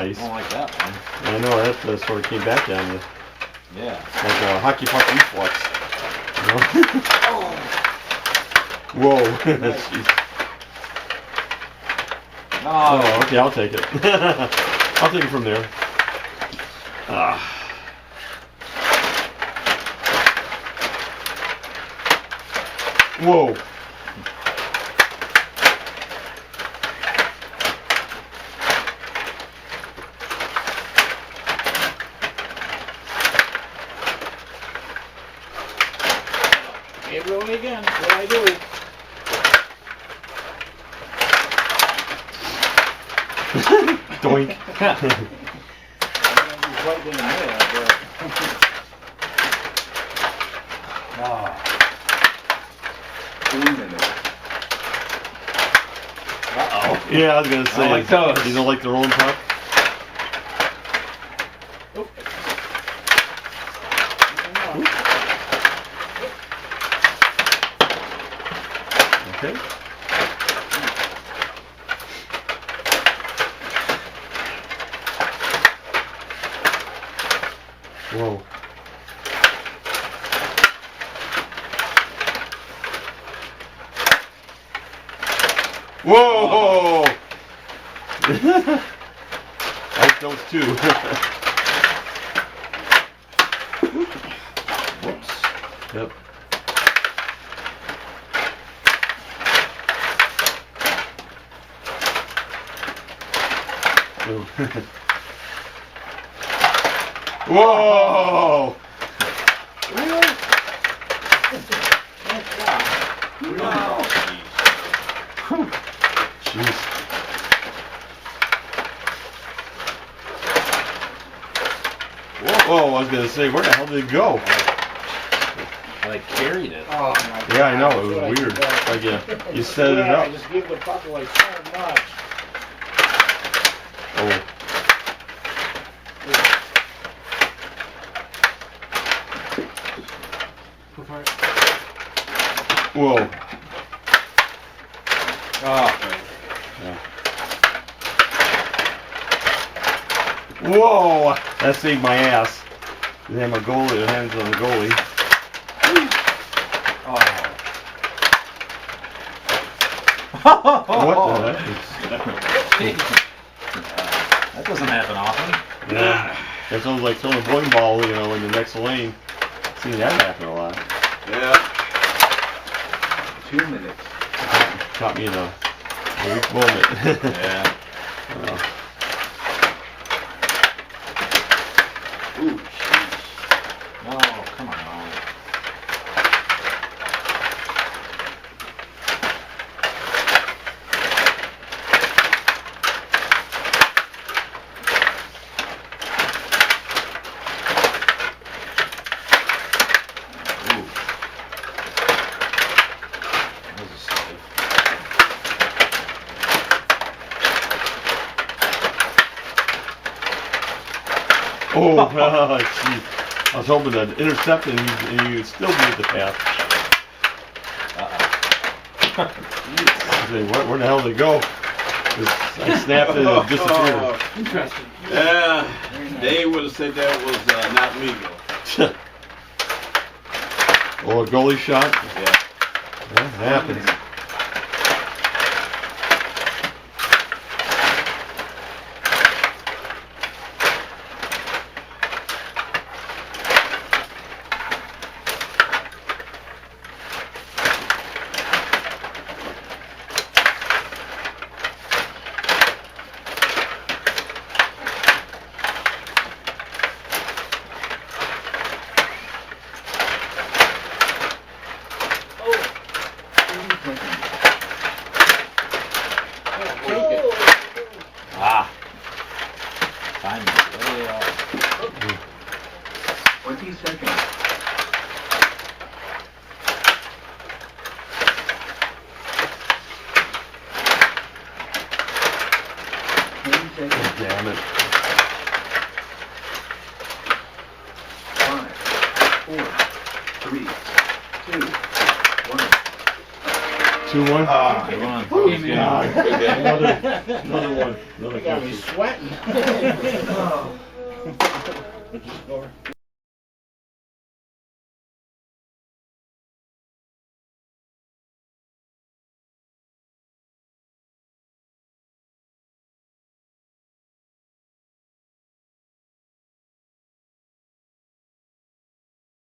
nice. I don't like that one. I know, that sort of came back on you. Yeah. Like a hockey puck reflex. You know? Whoa. Jeez. Oh, okay, I'll take it. I'll take it from there. Whoa. It rolled me again. What I do? Doink. Right in the middle out there. Oh. 3 minutes. Uh-oh. Yeah, I was going to say, like those. you don't like the rolling puck? Okay. Whoa. Whoa! I like those two. Whoops. Yep. Whoa! Really? Oh, Jeez. Whoa, I was gonna say, where the hell did it go? I carried it. Oh my God. Yeah, I know, it was That's what I weird. did there. Like you set it Yeah, I up. just give the puck away so much. Oh. Whoa. Oh. Whoa! That saved my ass. They had my goalie, the hands on the goalie. Oh. What the heck? That doesn't happen often. Yeah. That sounds like throwing a bowling ball, you know, in the next lane. Seen that happen a lot. yeah. 2 minutes. Caught me in a weak moment. Yeah. Ooh, jeez. Oh, come on. Ooh. That was a save. Oh, jeez. I was hoping to intercept and you'd still be at the path. I say, where the hell did it go? 'Cause I snapped it and it disappeared. Interesting. Yeah, Dave would have said that was not legal. Oh, a goalie shot? Yeah. That happens. Ah. Time is way off. 20 seconds. Damn it. 5, 4, 3, 2, 1. 2-1. Come on. Hey, Let's man. get it. Another one. Another You got me close. sweating.